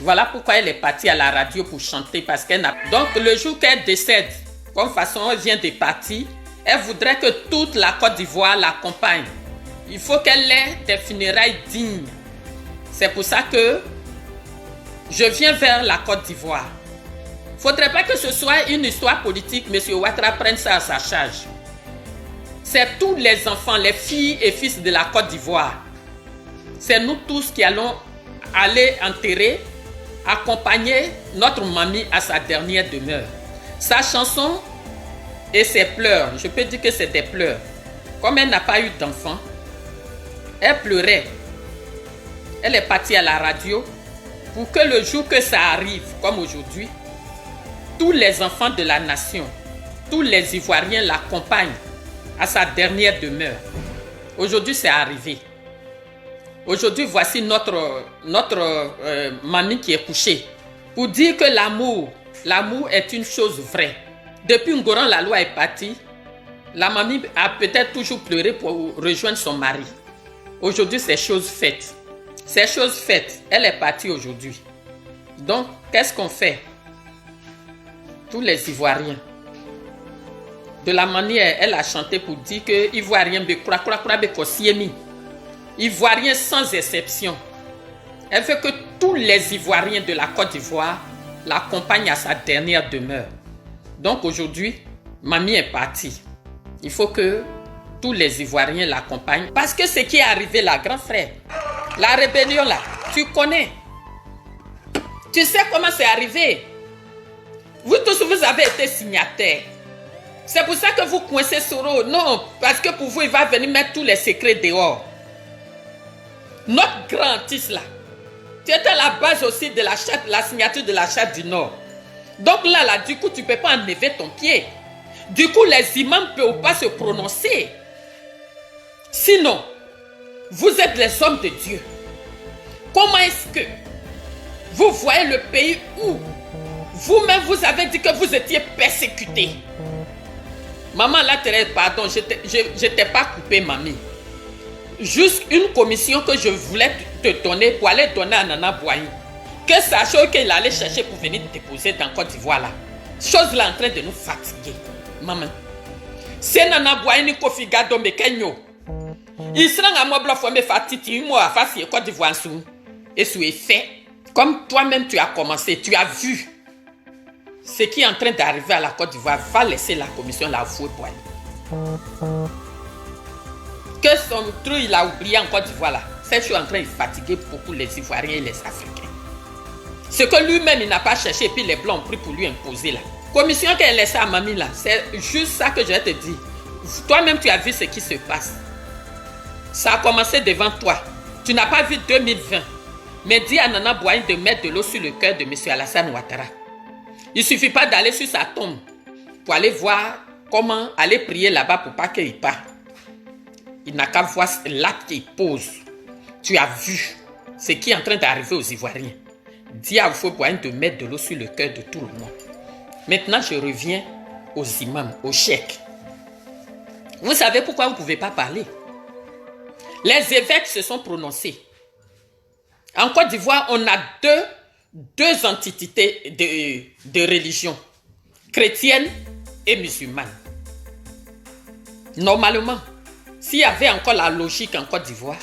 Voilà pourquoi elle est partie à la radio pour chanter, parce qu'elle n'a... Donc, le jour qu'elle décède, comme façon elle vient de partir, elle voudrait que toute la Côte d'Ivoire l'accompagne. Il faut qu'elle ait des funérailles dignes. C'est pour ça que je viens vers la Côte d'Ivoire. Il ne faudrait pas que ce soit une histoire politique, M. Ouattara prenne ça à sa charge. C'est tous les enfants, les filles et fils de la Côte d'Ivoire. C'est nous tous qui allons aller enterrer, accompagner notre mamie à sa dernière demeure. Sa chanson et ses pleurs, je peux dire que c'est des pleurs. Comme elle n'a pas eu d'enfant, elle pleurait. Elle est partie à la radio pour que le jour que ça arrive, comme aujourd'hui, tous les enfants de la nation, tous les Ivoiriens l'accompagnent à sa dernière demeure. Aujourd'hui, c'est arrivé. Aujourd'hui, voici notre mamie qui est couchée. Pour dire que l'amour est une chose vraie. Depuis Ngoran, la loi est partie. La mamie a peut-être toujours pleuré pour rejoindre son mari. Aujourd'hui, c'est chose faite. C'est chose faite. Elle est partie aujourd'hui. Donc, qu'est-ce qu'on fait? Tous les Ivoiriens. De la manière, elle a chanté pour dire que Ivoirien, Ivoirien sans exception. Elle veut que tous les Ivoiriens de la Côte d'Ivoire l'accompagnent à sa dernière demeure. Donc aujourd'hui, mamie est partie. Il faut que tous les Ivoiriens l'accompagnent. Parce que ce qui est arrivé là, grand frère, la rébellion là, tu connais. Tu sais comment c'est arrivé. Vous tous, vous avez été signataires. C'est pour ça que vous coincez Soro. Non, parce que pour vous, il va venir mettre tous les secrets dehors. Notre grand artiste là, tu étais à la base aussi de la charte, la signature de la charte du Nord. Donc là, du coup, tu ne peux pas enlever ton pied. Du coup, les imams ne peuvent pas se prononcer. Sinon, vous êtes les hommes de Dieu. Comment est-ce que vous voyez le pays où vous-même vous avez dit que vous étiez persécutés? Maman, là, Thérèse, pardon, je ne t'ai pas coupé, mamie. Juste une commission que je voulais te donner pour aller donner à Nana Boahi. Que sachant qu'il allait chercher pour venir déposer dans Côte d'Ivoire là. Chose là en train de nous fatiguer. Maman. C'est Nana Boahi ni Kofi Gado Mekenyo. Il sera à moi bluff me fatigué moi face à Côte d'Ivoire sous. Et ce est fait. Comme toi-même tu as commencé, tu as vu ce qui est en train d'arriver à la Côte d'Ivoire. Va laisser la commission la fouer pour aller. Que son truc il a oublié en Côte d'Ivoire là. C'est je suis en train de fatiguer beaucoup les Ivoiriens et les Africains. Ce que lui-même il n'a pas cherché et puis les Blancs ont pris pour lui imposer là. Commission qu'elle laissée à mamie là, c'est juste ça que je vais te dire. Toi-même tu as vu ce qui se passe. Ça a commencé devant toi. Tu n'as pas vu 2020. Mais dis à Nana Boahi de mettre de l'eau sur le cœur de M. Alassane Ouattara. Il ne suffit pas d'aller sur sa tombe pour aller voir comment aller prier là-bas pour pas qu'il parte. Il n'a qu'à voir l'acte qu'il pose. Tu as vu ce qui est en train d'arriver aux Ivoiriens. Dis à Boahi de mettre de l'eau sur le cœur de tout le monde. Maintenant, je reviens aux imams, aux cheikhs. Vous savez pourquoi vous ne pouvez pas parler? Les évêques se sont prononcés. En Côte d'Ivoire, on a deux entités de religion, chrétienne et musulmane. Normalement, s'il y avait encore la logique en Côte d'Ivoire,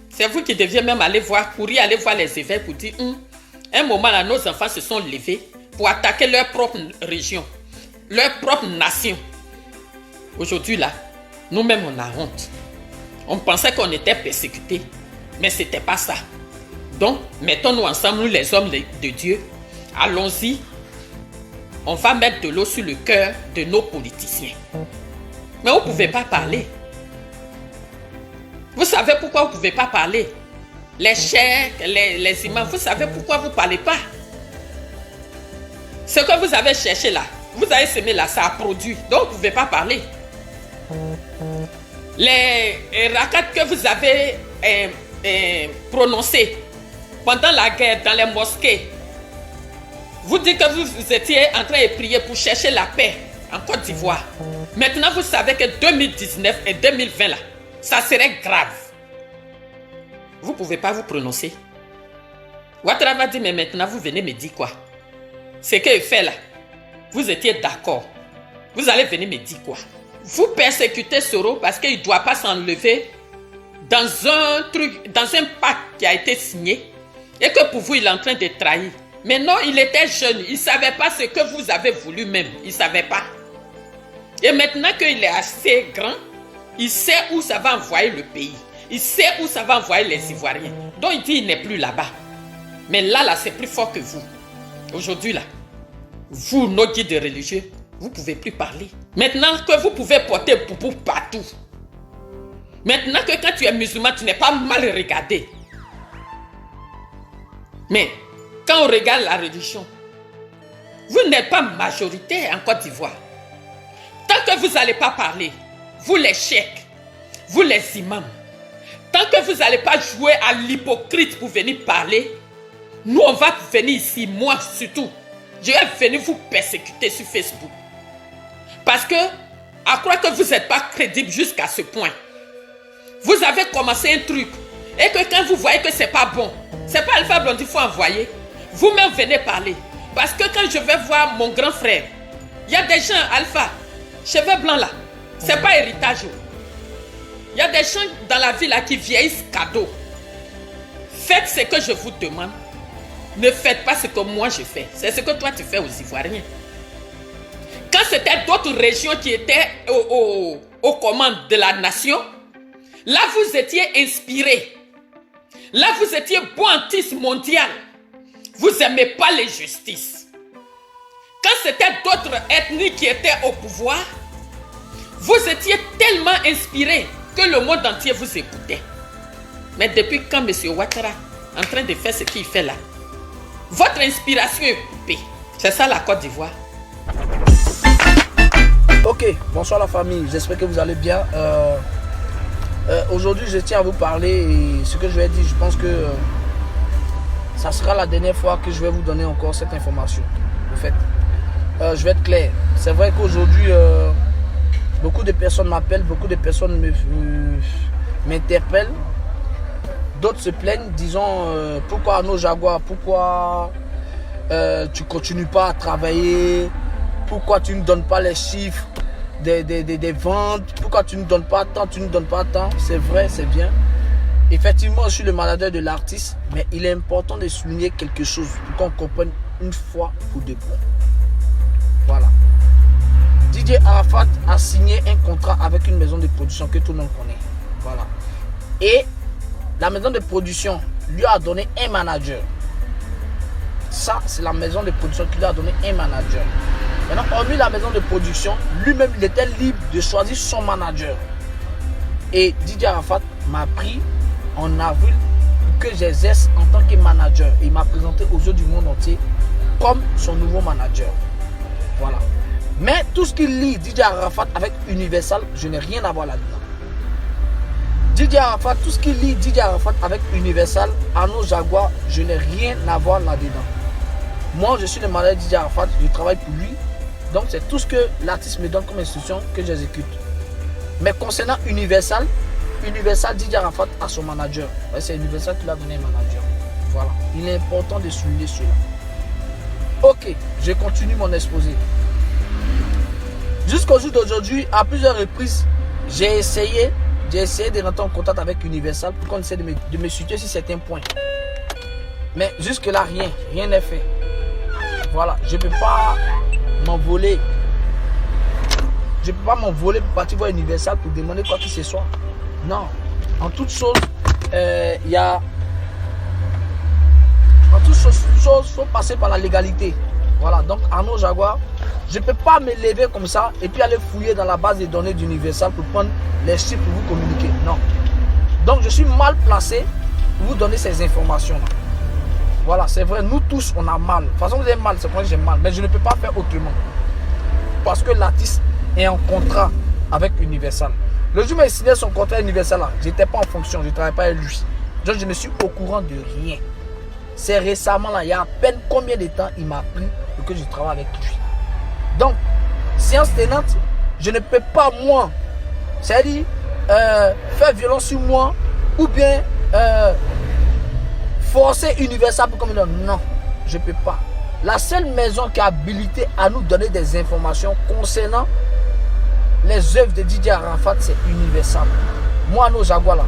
c'est vous qui deviez même aller voir les évêques pour dire un moment là, nos enfants se sont levés pour attaquer leur propre région, leur propre nation. Aujourd'hui là, nous-mêmes on a honte. On pensait qu'on était persécutés, mais ce n'était pas ça. Donc, mettons-nous ensemble, nous les hommes de Dieu, allons-y. On va mettre de l'eau sur le cœur de nos politiciens. Mais vous ne pouvez pas parler. Vous savez pourquoi vous ne pouvez pas parler? Les cheikhs, les imams, vous savez pourquoi vous ne parlez pas? Ce que vous avez cherché là, vous avez semé là, ça a produit. Donc, vous ne pouvez pas parler. Les rakats que vous avez prononcés pendant la guerre dans les mosquées, vous dites que vous étiez en train de prier pour chercher la paix en Côte d'Ivoire. Maintenant, vous savez que 2019 et 2020, là, ça serait grave. Vous ne pouvez pas vous prononcer. Ouattara va dire, mais maintenant, vous venez me dire quoi? Ce qu'il fait là, vous étiez d'accord. Vous allez venir me dire quoi? Vous persécutez Soro parce qu'il ne doit pas s'enlever dans un truc, dans un pacte qui a été signé et que pour vous, il est en train de trahir. Mais non, il était jeune. Il ne savait pas ce que vous avez voulu même. Il ne savait pas. Et maintenant qu'il est assez grand, il sait où ça va envoyer le pays. Il sait où ça va envoyer les Ivoiriens. Donc il dit qu'il n'est plus là-bas. Mais là, c'est plus fort que vous. Aujourd'hui, là, vous, nos guides religieux, vous ne pouvez plus parler. Maintenant que vous pouvez porter poupou partout. Maintenant que quand tu es musulman, tu n'es pas mal regardé. Mais quand on regarde la religion, vous n'êtes pas majoritaire en Côte d'Ivoire. Tant que vous n'allez pas parler, vous les cheikhs, vous les imams, tant que vous n'allez pas jouer à l'hypocrite pour venir parler, nous on va venir ici, moi surtout, je vais venir vous persécuter sur Facebook. Parce que, à croire que vous n'êtes pas crédible jusqu'à ce point, vous avez commencé un truc, et que quand vous voyez que ce n'est pas bon, ce n'est pas Alpha Blondy qu'il faut envoyer, vous-même venez parler. Parce que quand je vais voir mon grand frère, il y a des gens, Alpha, cheveux blancs là, ce n'est pas héritage. Il y a des gens dans la vie là qui vieillissent cadeau. Faites ce que je vous demande. Ne faites pas ce que moi je fais. C'est ce que toi tu fais aux Ivoiriens. Quand c'était d'autres régions qui étaient aux commandes de la nation, là vous étiez inspirés. Là vous étiez boantis mondial. Vous n'aimez pas les justices. Quand c'était d'autres ethnies qui étaient au pouvoir, vous étiez tellement inspirés que le monde entier vous écoutait. Mais depuis quand M. Ouattara est en train de faire ce qu'il fait là, votre inspiration est coupée. C'est ça la Côte d'Ivoire. Ok, bonsoir la famille, j'espère que vous allez bien. Aujourd'hui je tiens à vous parler et ce que je vais dire, je pense que ça sera la dernière fois que je vais vous donner encore cette information. En fait, je vais être clair. C'est vrai qu'aujourd'hui, beaucoup de personnes m'appellent, beaucoup de personnes m'interpellent. D'autres se plaignent, disant pourquoi Arnaud Jaguar, pourquoi tu ne continues pas à travailler, pourquoi tu ne donnes pas les chiffres des ventes, pourquoi tu ne donnes pas tant, tu ne donnes pas tant. C'est vrai, c'est bien. Effectivement, je suis le manager de l'artiste, mais il est important de souligner quelque chose pour qu'on comprenne une fois pour de bon. Voilà. DJ Arafat a signé un contrat avec une maison de production que tout le monde connaît. Voilà. Et la maison de production lui a donné un manager. Ça, c'est la maison de production qui lui a donné un manager. Maintenant, hormis la maison de production, lui-même, il était libre de choisir son manager. Et DJ Arafat m'a pris en avril pour que j'exerce en tant que manager. Et il m'a présenté aux yeux du monde entier comme son nouveau manager. Voilà. Mais tout ce qu'il lit DJ Arafat avec Universal, je n'ai rien à voir là-dedans. DJ Arafat, tout ce qu'il lit DJ Arafat avec Universal, Arnaud Jaguar, je n'ai rien à voir là-dedans. Moi, je suis le manager DJ Arafat, je travaille pour lui. Donc, c'est tout ce que l'artiste me donne comme instruction que j'exécute. Mais concernant Universal, DJ Arafat a son manager. C'est Universal qui l'a donné un manager. Voilà. Il est important de souligner cela. Ok, je continue mon exposé. Jusqu'au jour d'aujourd'hui, à plusieurs reprises, j'ai essayé de rentrer en contact avec Universal pour qu'on essaie de me situer sur certains points. Mais jusque-là, rien n'est fait. Voilà, je ne peux pas m'envoler. Je ne peux pas m'envoler pour partir voir Universal pour demander quoi que ce soit. Non. En toute chose, il y a... En toute chose, il faut passer par la légalité. Voilà, donc Arnaud Jaguar, je ne peux pas me lever comme ça et puis aller fouiller dans la base des données d'Universal pour prendre les chiffres pour vous communiquer. Non. Donc je suis mal placé pour vous donner ces informations-là. Voilà, c'est vrai, nous tous, on a mal. De toute façon, vous avez mal, c'est pour ça que j'ai mal. Mais je ne peux pas faire autrement. Parce que l'artiste est en contrat avec Universal. Le jour où il signé son contrat Universal, je n'étais pas en fonction, je ne travaillais pas avec lui. Donc je ne suis au courant de rien. C'est récemment, là, il y a à peine combien de temps il m'a pris pour que je travaille avec lui. Donc, séance tenante, je ne peux pas, moi, c'est-à-dire faire violence sur moi ou bien forcer Universal pour comme non, je ne peux pas. La seule maison qui est habilitée à nous donner des informations concernant les œuvres de Didier Arafat, c'est Universal. Moi, nos Jaguars là,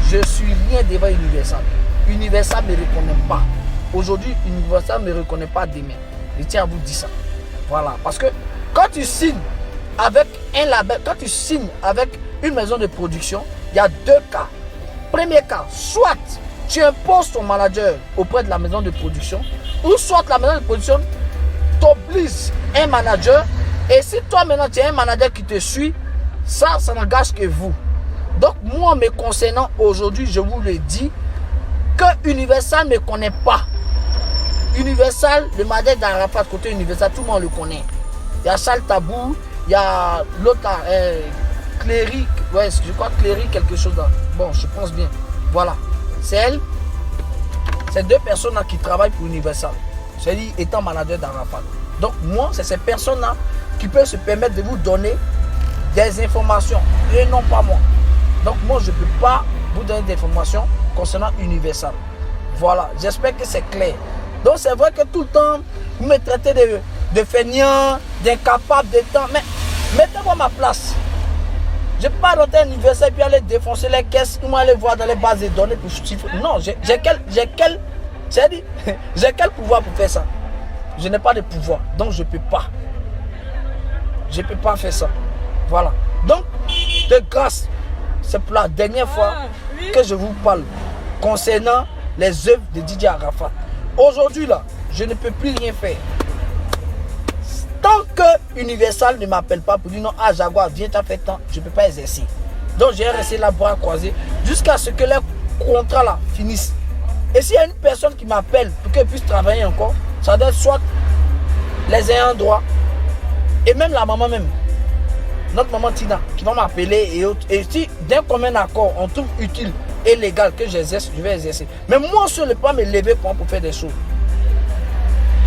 je suis rien devant Universal. Universal ne me reconnaît pas. Aujourd'hui, Universal ne me reconnaît pas demain. Je tiens à vous dire ça. Voilà. Parce que quand tu signes avec un label, quand tu signes avec une maison de production, il y a deux cas. Premier cas, soit tu imposes ton manager auprès de la maison de production, ou soit la maison de production t'oblige un manager. Et si toi maintenant tu as un manager qui te suit, ça n'engage que vous. Donc moi me concernant aujourd'hui, je vous le dis, que Universal ne connaît pas. Universal, le manager d'Arafat côté Universal, tout le monde le connaît. Il y a Charles Tabou, il y a l'autre Cléry, ouais, je crois Cléry quelque chose là. Bon, je pense bien. Voilà. C'est elle. C'est deux personnes là qui travaillent pour Universal. C'est-à-dire étant manager d'Arafat. Donc moi, c'est ces personnes-là qui peuvent se permettre de vous donner des informations et non pas moi. Donc moi, je ne peux pas vous donner des informations concernant Universal. Voilà, j'espère que c'est clair. Donc c'est vrai que tout le temps, vous me traitez de feignant, d'incapable, de temps. Mais mettez-moi à ma place. Je ne peux pas rentrer à Universal et puis aller défoncer les caisses ou aller voir dans les bases de données pour chiffrer. Non, j'ai quel pouvoir pour faire ça? Je n'ai pas de pouvoir, donc je ne peux pas. Je ne peux pas faire ça. Voilà. Donc, de grâce, c'est pour la dernière fois que je vous parle concernant les œuvres de Didier Arafat. Aujourd'hui, là, je ne peux plus rien faire. Tant que Universal ne m'appelle pas pour dire non, ah Jaguar, viens, t'as fait temps, je ne peux pas exercer. Donc, j'ai resté là, bras croisés, jusqu'à ce que les contrats là finissent. Et s'il y a une personne qui m'appelle pour qu'elle puisse travailler encore, ça doit être soit les ayants droit et même la maman même. Notre maman Tina qui va m'appeler et autres. Et si d'un commun accord on trouve utile et légal que j'exerce, je vais exercer. Mais moi seul ne peux pas me lever pour faire des choses.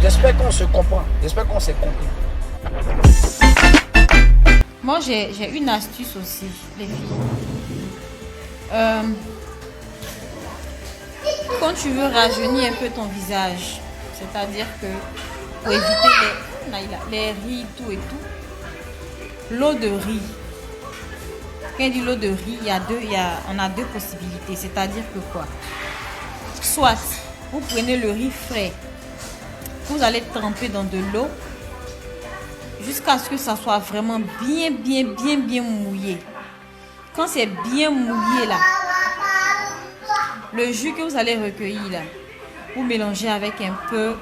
J'espère qu'on se comprend. J'espère qu'on s'est compris. Moi j'ai une astuce aussi, les filles. Quand tu veux rajeunir un peu ton visage, c'est-à-dire que pour éviter les rides, tout et tout, l'eau de riz. Quand on dit l'eau de riz, on a deux possibilités. C'est-à-dire que quoi? Soit vous prenez le riz frais, vous allez tremper dans de l'eau jusqu'à ce que ça soit vraiment bien mouillé. Quand c'est bien mouillé là, le jus que vous allez recueillir là, vous mélangez avec un peu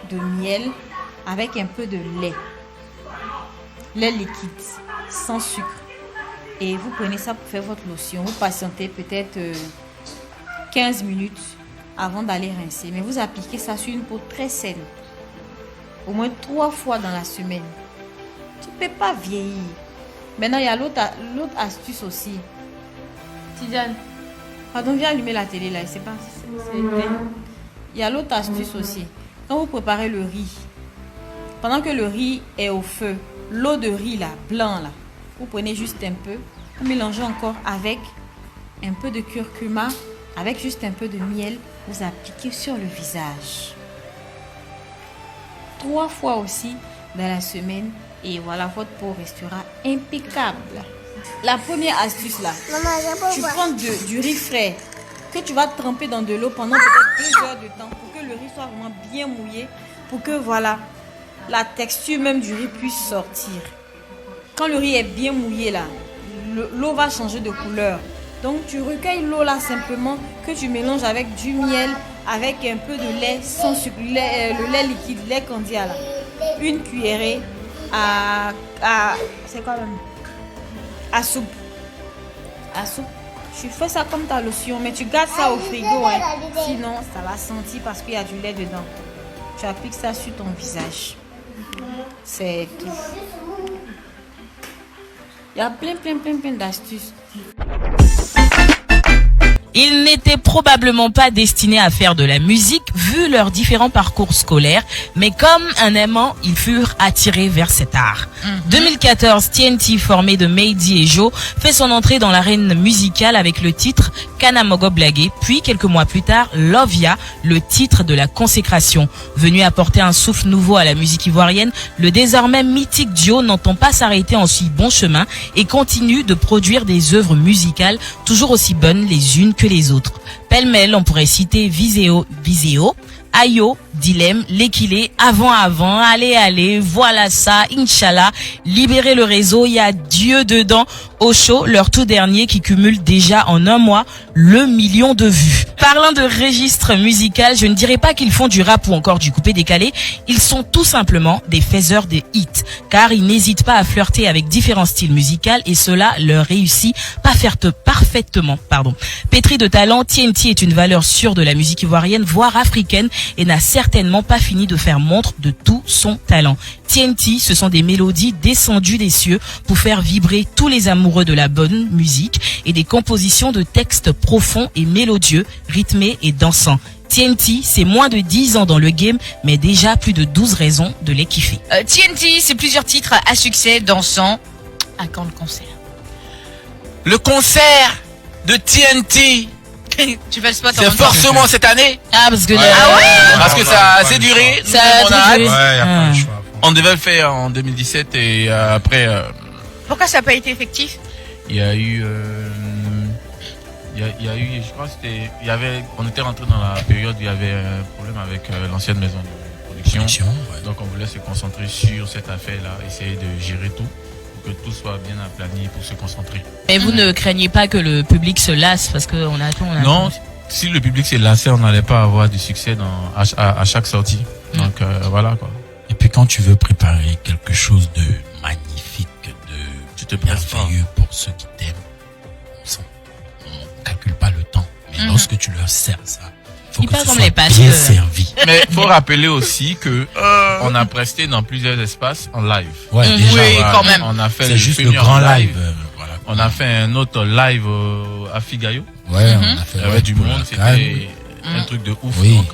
de miel, avec un peu de lait liquide, sans sucre. Et vous prenez ça pour faire votre lotion. Vous patientez peut-être 15 minutes avant d'aller rincer. Mais vous appliquez ça sur une peau très saine. Au moins 3 fois dans la semaine. Tu ne peux pas vieillir. Maintenant, il y a l'autre astuce aussi. Tidiane, pardon, viens allumer la télé là. C'est pas. Il y a l'autre astuce aussi. Quand vous préparez le riz, pendant que le riz est au feu, l'eau de riz là, blanc là, vous prenez juste un peu, vous mélangez encore avec un peu de curcuma, avec juste un peu de miel, vous appliquez sur le visage. 3 fois aussi dans la semaine et voilà, votre peau restera impeccable. La première astuce là, tu prends du riz frais que tu vas tremper dans de l'eau pendant peut-être 2 heures de temps pour que le riz soit vraiment bien mouillé, pour que voilà, la texture même du riz puisse sortir. Quand le riz est bien mouillé là, l'eau va changer de couleur. Donc tu recueilles l'eau là simplement que tu mélanges avec du miel, avec un peu de lait sans sucre, le lait liquide, lait candia là. Une cuillerée c'est quoi même? À soupe. Tu fais ça comme ta lotion, mais tu gardes ça au frigo, hein. Sinon ça va sentir parce qu'il y a du lait dedans. Tu appliques ça sur ton visage. C'est tout. Il y a plein d'astuces. Ils n'étaient probablement pas destinés à faire de la musique vu leurs différents parcours scolaires, mais comme un aimant, ils furent attirés vers cet art. 2014, TNT, formé de Meidi et Joe, fait son entrée dans l'arène musicale avec le titre Kanamogo Blagué, puis quelques mois plus tard, Lovia, le titre de la consécration. Venu apporter un souffle nouveau à la musique ivoirienne, le désormais mythique duo n'entend pas s'arrêter en si bon chemin et continue de produire des œuvres musicales toujours aussi bonnes les unes que les autres. Pêle-mêle, on pourrait citer Viseo, Ayo, Dilemme, Lekile, Avant, Allez, Voilà ça, Inch'Allah, Libérer le réseau, il y a Dieu dedans, Osho, leur tout dernier qui cumule déjà en un mois le 1 million de vues. Parlant de registre musical, je ne dirais pas qu'ils font du rap ou encore du coupé-décalé, ils sont tout simplement des faiseurs de hits, car ils n'hésitent pas à flirter avec différents styles musicaux et cela leur réussit parfaitement. Pétri de talent, TNT est une valeur sûre de la musique ivoirienne, voire africaine, et n'a certainement pas fini de faire montre de tout son talent. TNT, ce sont des mélodies descendues des cieux pour faire vibrer tous les amoureux de la bonne musique et des compositions de textes profonds et mélodieux, rythmés et dansants. TNT, c'est moins de 10 ans dans le game, mais déjà plus de 12 raisons de les kiffer. TNT, c'est plusieurs titres à succès dansant. À quand le concert? Le concert de TNT, Tu fais le spot en c'est même temps. forcément cette année. Ah, parce que Parce que ça a assez duré. Ça a On a hâte. duré. Ouais, y a pas le choix. On devait le faire en 2017 et après, Pourquoi ça n'a pas été effectif? il y a eu, je crois que on était rentré dans la période où il y avait un problème avec l'ancienne maison de production. Donc on voulait se concentrer sur cette affaire-là, essayer de gérer tout pour que tout soit bien aplani pour se concentrer. Et vous ne craignez pas que le public se lasse parce qu'on attend, Non, si le public s'est lassé, on n'allait pas avoir du succès à chaque sortie. Donc voilà quoi. Et puis quand tu veux préparer quelque chose de magnifique, Tu te de presses pas. merveilleux pour ceux qui t'aiment, on calcule pas le temps. Mais lorsque tu leur sers ça, faut Il que parle ce comme soit les bien pasteurs. servi. Mais faut rappeler aussi que on a presté dans plusieurs espaces en live. Ouais, déjà, Oui, voilà. quand même. On a fait C'est juste le Fumure grand en live. Voilà. On a fait un autre live à Figayo. Ouais, on a fait Il y avait ouais, du pour monde, la c'était canne. un truc de ouf. Oui. Donc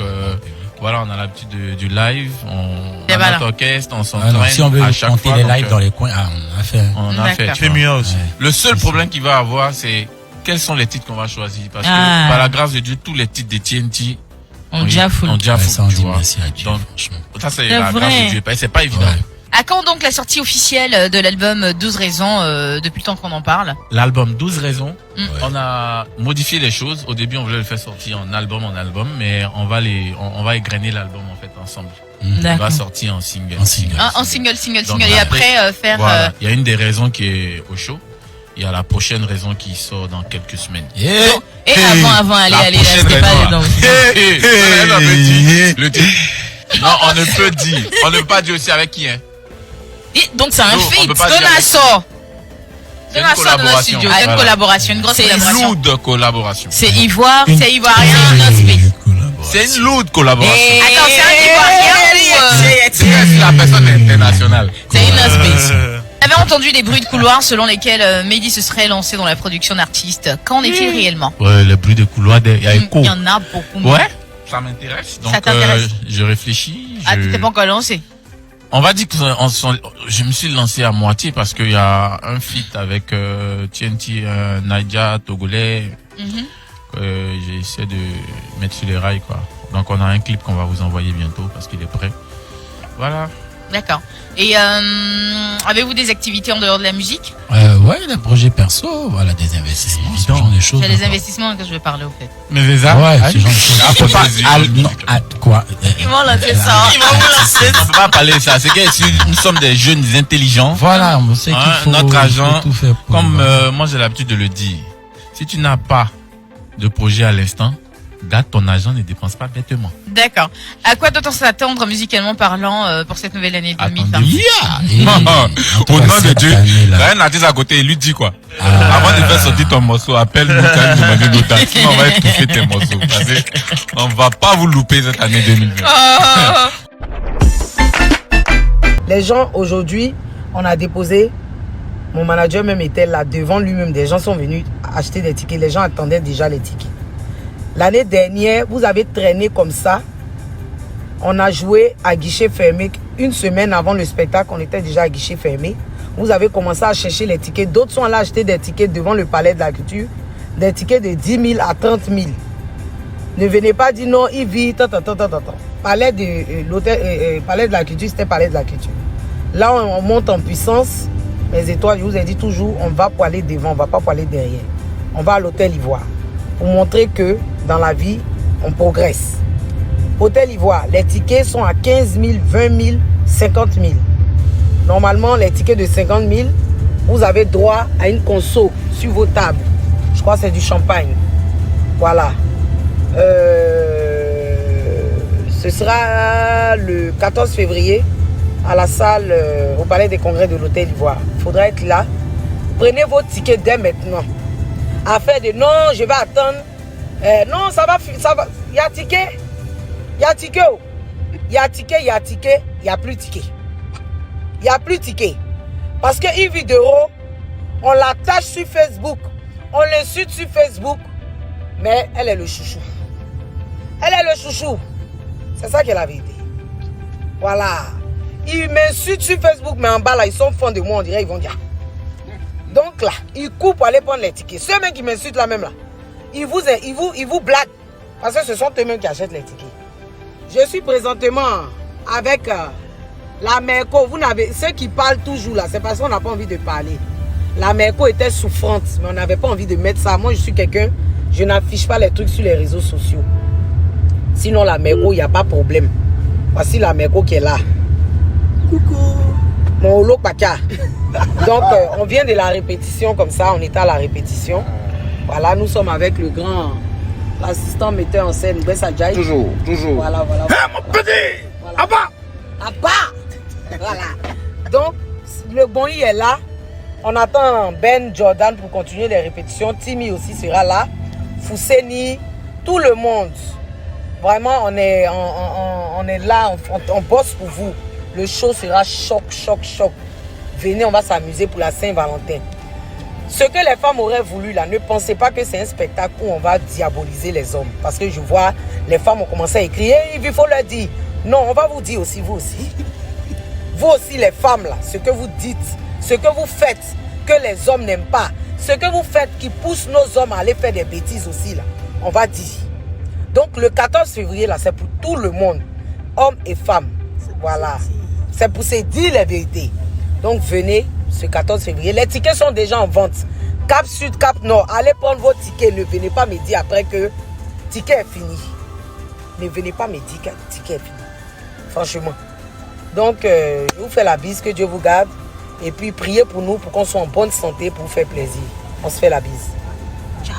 voilà, on a l'habitude du live. On Et a voilà. notre orchestre, on Ah s'entraîne non, si on veut à chaque compter fois. les donc, lives dans les coins, on a fait. on a fait. D'accord. tu vois. aussi. Le seul problème qu'il va avoir, c'est quels sont les titres qu'on va choisir. Parce que Ah. par la grâce de Dieu, tous les titres de TNT On déjà full. on déjà Ouais, full, ça on tu dit vois. merci à Dieu, Donc, franchement. ça c'est C'est la grâce vrai. de Dieu. C'est pas évident. Ouais. À quand donc la sortie officielle de l'album 12 raisons depuis le temps qu'on en parle? L'album 12 raisons, Mm. on a modifié les choses. Au début, on voulait le faire sortir en album, mais on va égrener l'album en fait ensemble. On va D'accord. sortir en single. En single. En single. Donc, Et après faire... Voilà. Il y a une des raisons qui est au show. Il y a la prochaine raison qui sort dans quelques semaines. Yeah. Et avant, allez, La là, prochaine c'était pas raison, dedans. là. Le titre. Non, on ne peut dire. On ne peut pas dire aussi avec qui, hein. Et donc c'est un Non, on feat. peut pas dire. Donasso C'est une Donasso dans notre collaboration. studio. Voilà. Une collaboration, une grosse C'est collaboration. Lourde collaboration. C'est Ivoire. C'est ivoirien. C'est une lourde collaboration. Attends, c'est un ivoirien ou... C'est la personne internationale. C'est une space. J'avais entendu des bruits de couloir selon lesquels Mehdi se serait lancé dans la production d'artistes. Qu'en est-il réellement? Ouais, le bruit de couloir, il y a écho. Il y en a beaucoup. Ouais, ça m'intéresse. Donc, Ça t'intéresse? je réfléchis. Ah, tu t'es pas encore lancé? On va dire que je me suis lancé à moitié parce qu'il y a un feat avec TNT, Nadia, Togolais, que j'essaie de mettre sur les rails, quoi. Donc, on a un clip qu'on va vous envoyer bientôt parce qu'il est prêt. Voilà. D'accord. Et avez-vous des activités en dehors de la musique? Ouais, des projets perso, voilà, des investissements, ce genre de choses. C'est des d'accord. investissements que je vais parler au fait. Mais c'est ça? Ouais, Ah, ce genre de choses. Ah, faut pas- Non, quoi? Ils vont lancer ça. On peut pas parler de ça. C'est que si nous sommes des jeunes intelligents. Voilà, on sait qu'il Hein, faut, notre il faut agent, tout faire pour. comme moi j'ai l'habitude de le dire, si tu n'as pas de projet à l'instant, garde ton argent, ne dépense pas bêtement. D'accord. À quoi doit-on s'attendre musicalement parlant pour cette nouvelle année 2020? Attendez. Au nom de Dieu, t'as un artiste à côté, il lui dit quoi? Avant de faire sortir ton morceau, appelle-nous quand même demander nos dates. Sinon, on va étouffer tes morceaux. Parce que on va pas vous louper cette année 2020. Les gens, aujourd'hui, on a déposé, mon manager même était là devant lui-même. Des gens sont venus acheter des tickets. Les gens attendaient déjà les tickets. L'année dernière, vous avez traîné comme ça. On a joué à guichet fermé. Une semaine avant le spectacle, on était déjà à guichet fermé. Vous avez commencé à chercher les tickets. D'autres sont allés acheter des tickets devant le palais de la culture. Des tickets de 10 000 à 30 000. Ne venez pas dire non, il vit. Palais de la culture, c'était palais de la culture. Là, on monte en puissance. Mes étoiles, je vous ai dit toujours, on va pour aller devant, on ne va pas pour aller derrière. On va à l'hôtel Ivoire. Pour montrer que dans la vie, on progresse. Hôtel Ivoire, les tickets sont à 15 000, 20 000, 50 000. Normalement, les tickets de 50 000, vous avez droit à une conso sur vos tables. Je crois que c'est du champagne. Voilà. Ce sera le 14 février à la salle au Palais des Congrès de l'Hôtel Ivoire. Il faudra être là. Prenez vos tickets dès maintenant. Afin de non, je vais attendre. Non, ça va. Il y a ticket. Il y a ticket. Il y a ticket, il y a ticket. Il n'y a plus de ticket. Il n'y a plus de ticket. Parce qu'une vidéo, on l'attache sur Facebook. On l'insulte sur Facebook. Mais elle est le chouchou. Elle est le chouchou. C'est ça qui est la vérité. Voilà. Ils m'insultent sur Facebook, mais en bas là, ils sont fond de moi, on dirait ils vont dire. Donc là, ils courent pour aller prendre les tickets. Ceux mêmes qui m'insultent là même là, ils vous blaguent. Parce que ce sont eux-mêmes qui achètent les tickets. Je suis présentement avec la Merco. Ceux qui parlent toujours là, c'est parce qu'on n'a pas envie de parler. La Merco était souffrante, mais on n'avait pas envie de mettre ça. Moi, je suis quelqu'un, je n'affiche pas les trucs sur les réseaux sociaux. Sinon, la Merco, il n'y a pas de problème. Voici la Merco qui est là. Coucou. Mon holo paka. Donc, on vient de la répétition comme ça. On était à la répétition. Voilà, nous sommes avec le grand, l'assistant metteur en scène, Bessa Djaï. Toujours. Voilà. Hey, mon petit! Voilà. Abba! Voilà. Donc, le bon il est là. On attend Ben Jordan pour continuer les répétitions. Timmy aussi sera là. Fousseni, tout le monde. Vraiment, on est là, on bosse pour vous. Le show sera choc. Venez, on va s'amuser pour la Saint-Valentin. Ce que les femmes auraient voulu là, ne pensez pas que c'est un spectacle où on va diaboliser les hommes. Parce que je vois, les femmes ont commencé à écrire, il faut leur dire. Non, on va vous dire aussi, vous aussi. Vous aussi les femmes là, ce que vous dites, ce que vous faites, que les hommes n'aiment pas, ce que vous faites qui pousse nos hommes à aller faire des bêtises aussi là, on va dire. Donc le 14 février là, c'est pour tout le monde, hommes et femmes. Voilà. C'est pour se dire la vérité. Donc venez ce 14 février. Les tickets sont déjà en vente. Cap Sud, Cap Nord. Allez prendre vos tickets. Ne venez pas me dire après que le ticket est fini. Ne venez pas me dire que le ticket est fini. Franchement. Donc je vous fais la bise. Que Dieu vous garde. Et puis priez pour nous pour qu'on soit en bonne santé pour vous faire plaisir. On se fait la bise. Ciao.